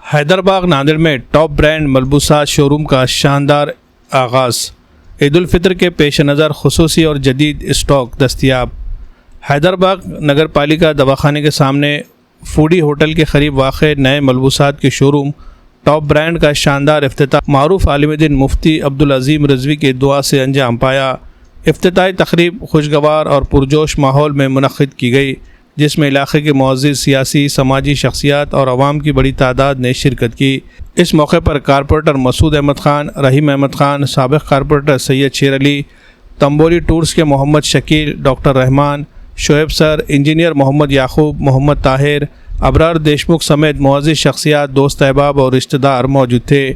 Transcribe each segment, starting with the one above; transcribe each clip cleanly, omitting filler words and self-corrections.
हैदराबाद नांदेड़ में top brand मलबूसात showroom का शानदार आगाज़। ईद उल फितर के पेश नज़र खुसूसी और जदीद स्टॉक दस्तियाब। हैदराबाद नगर पालिका दवाखाने के सामने फूडी होटल के करीब वाक़ नए मलबूसात के शोरूम टॉप ब्रांड का शानदार इफ्तिताह मारूफ आलिम दिन मुफ्ती अब्दुल अज़ीम रिजवी की दुआ से अंजाम पाया। इफ्तिताही तकरीब खुशगवार और पुरजोश माहौल में मुनक़्क़िद की गई, जिसमें इलाक़े के मुअज़्ज़िज़ सियासी समाजी शख्सियात और अवाम की बड़ी तादाद ने शिरकत की। इस मौके पर कारपोरेटर मसूद अहमद ख़ान, रहीम अहमद ख़ान, साबिक़ कारपोरेटर सैयद शेर अली, तंबोली टूर्स के Mohammad Shakeel, doctor Rahman, Shoaib sir, engineer Mohammad Yakub, Mohammad Tahir, Abrar Deshmukh समेत मुअज़्ज़िज़ शख्सियात, दोस्त अहबाब और रिश्तेदार मौजूद थे।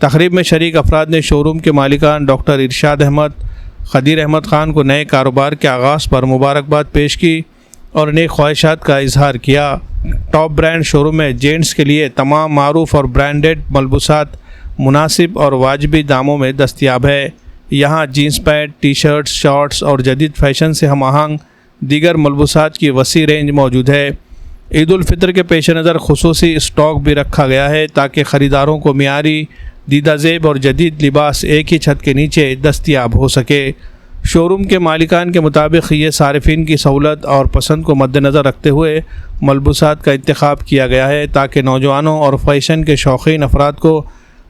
तक़रीब में शरीक अफराद ने शोरूम के मालिकान डॉक्टर इरशाद अहमद, खदीर अहमद ख़ान को नए कारोबार के आगाज़ पर मुबारकबाद पेश की और नेक ख्वाहिशात का इजहार किया। टॉप ब्रांड शोरूम में जेंट्स के लिए तमाम मारूफ और ब्रांडेड मलबूसात मुनासिब और वाजिबी दामों में दस्तियाब है। यहाँ jeans pant, t shirts, shorts और जदीद फ़ैशन से हम आहंग दीगर मलबूसात की वसी रेंज मौजूद है। ईद उल फितर के पेश नज़र खुसूसी स्टॉक भी रखा गया है ताकि ख़रीदारों को मियारी, दीदा ज़ेब और जदीद लिबास एक ही छत के नीचे दस्तियाब हो सके। शोरूम के मालिकान के मुताबिक ये सारिफिन की सहूलत और पसंद को मद्देनज़र रखते हुए मलबूसात का इंतखाब किया गया है ताकि नौजवानों और फ़ैशन के शौकीन अफराद को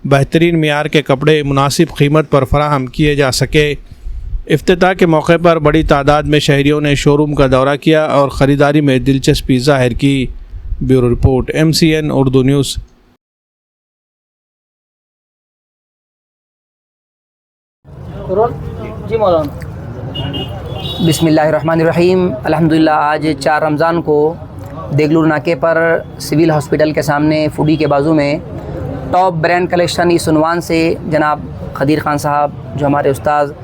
बेहतरीन मियार के कपड़े मुनासिब कीमत पर फराहम किए जा सके। इफ्तिताह के मौके पर बड़ी तादाद में शहरियों ने शोरूम का दौरा किया और ख़रीदारी में दिलचस्पी ज़ाहिर की। Bureau report, MCN Urdu news. जी मौलाना। बिस्मिल्लाहिर्रहमानिर्रहीम। अल्हम्दुलिल्लाह आज 4 रमज़ान को देगलूर नाके पर सिविल हॉस्पिटल के सामने फूडी के बाजू में टॉप ब्रांड कलेक्शन इस उन्वान से जनाब खदीर ख़ान साहब, जो हमारे उस्ताद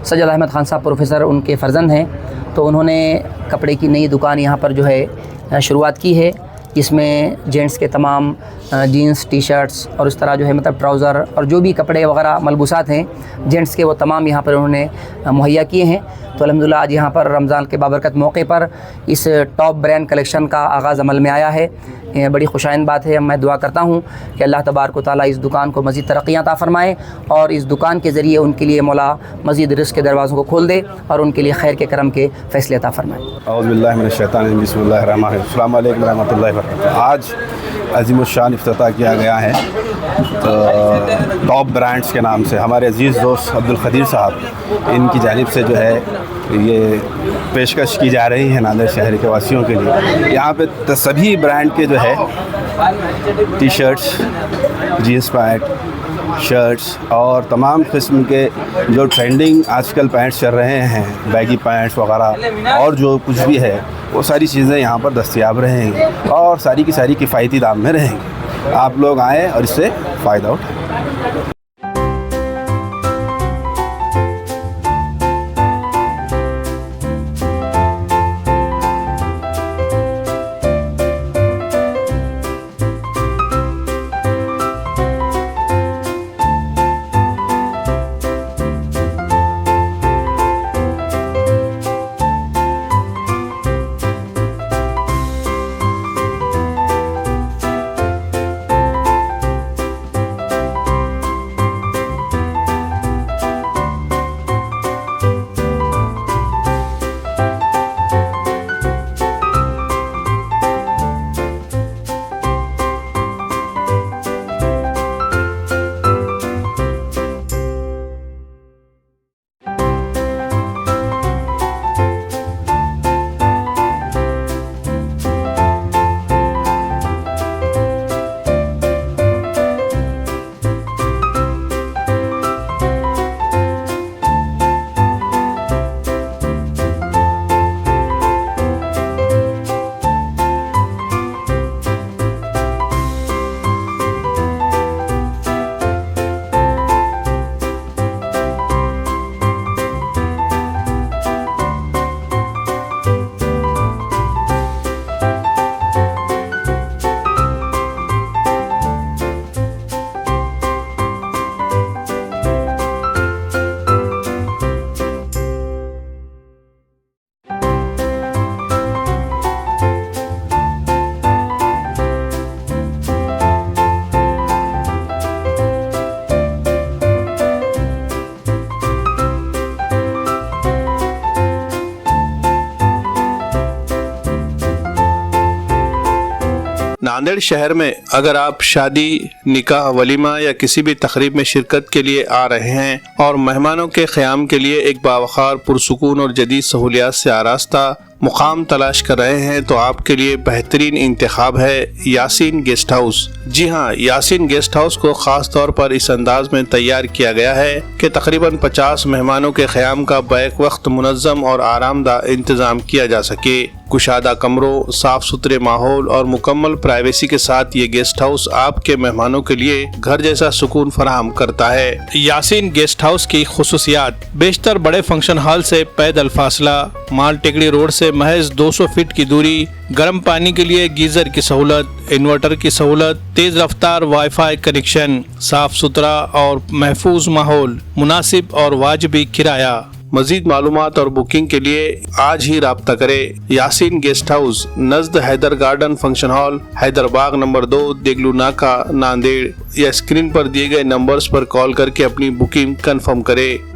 सज्जद अहमद ख़ान साहब प्रोफेसर, उनके फ़र्जंद हैं, तो उन्होंने कपड़े की नई दुकान यहाँ पर जो है शुरुआत की है। इसमें जेंट्स के तमाम जीन्स, टी शर्ट्स और इस तरह जो है मतलब ट्राउज़र और जो भी कपड़े वगैरह मलबूसात हैं जेंट्स के, वो तमाम यहाँ पर उन्होंने मुहैया किए हैं। तो अल्हम्दुलिल्लाह आज यहाँ पर रमज़ान के बाबरकत मौके पर इस टॉप ब्रांड कलेक्शन का आगाज़ अमल में आया है। ये बड़ी खुशाइन बात है। मैं दुआ करता हूँ कि अल्लाह तबारक व तआला इस दुकान को मज़ीद तरक्कियाँ अता फ़रमाए और इस दुकान के ज़रिए उनके लिए मौला मज़ीद रिज़्क़ के दरवाज़ों को खोल दे और उनके लिए खैर के करम के फ़ैसले अता फ़रमाए। औज़ु बिल्लाहि मिनश शैतानिर रजीम, बिस्मिल्लाहिर्रहमानिर्रहीम। अस्सलामु अलैकुम रहमतुल्लाहि व बरकातुहू। आज अज़ीमुश्शान इफ्तिताह किया गया है टॉप ब्रांड्स के नाम से। हमारे अज़ीज़ दोस्त अब्दुल ख़दीर साहब, इनकी जानिब से जो है ये पेशकश की जा रही है नांदेड़ शहर के वासियों के लिए। यहाँ पे सभी ब्रांड के जो है t shirts, jeans pant, shirts और तमाम किस्म के जो ट्रेंडिंग आजकल पैंट्स चल रहे हैं, बैगी पैंट्स वगैरह और जो कुछ भी है, वो सारी चीज़ें यहाँ पर दस्तयाब रहेंगी और सारी की सारी किफ़ायती दाम में रहेंगी। आप लोग आएँ और इससे फ़ायदा उठाएँ। नांदेड़ शहर में अगर आप शादी, निकाह, वलीमा या किसी भी तकरीब में शिरकत के लिए आ रहे हैं और मेहमानों के क़याम के लिए एक बावखार, पुरसुकून और जदीद सहूलियात से आरास्ता मुकाम तलाश कर रहे हैं तो आपके लिए बेहतरीन इंतखाब है यासीन गेस्ट हाउस। जी हाँ, यासीन गेस्ट हाउस को ख़ास तौर पर इस अंदाज में तैयार किया गया है कि तकरीबन 50 मेहमानों के क़याम का बैक वक्त मुनज़्ज़म और आरामदाह इंतज़ाम किया जा सके। कुशादा कमरों, साफ सुथरे माहौल और मुकम्मल प्राइवेसी के साथ ये गेस्ट हाउस आपके मेहमानों के लिए घर जैसा सुकून फराहम करता है। यासीन गेस्ट हाउस की खुसूसियात: बेशतर बड़े फंक्शन हॉल से पैदल फासला, माल टेकड़ी रोड से महज 200 फीट की दूरी, गर्म पानी के लिए गीजर की सहूलत, इन्वर्टर की सहूलत, तेज रफ्तार वाईफाई कनेक्शन, साफ सुथरा और महफूज माहौल, मुनासिब और वाजिबी किराया। मजीद मालूमात और बुकिंग के लिए आज ही राब्ता करें। यासीन गेस्ट हाउस, नज़द Haidar garden function hall, Haiderbagh number 2, Deglur Naka, Nanded. या स्क्रीन पर दिए गए नंबर्स पर कॉल करके अपनी बुकिंग कंफर्म करें।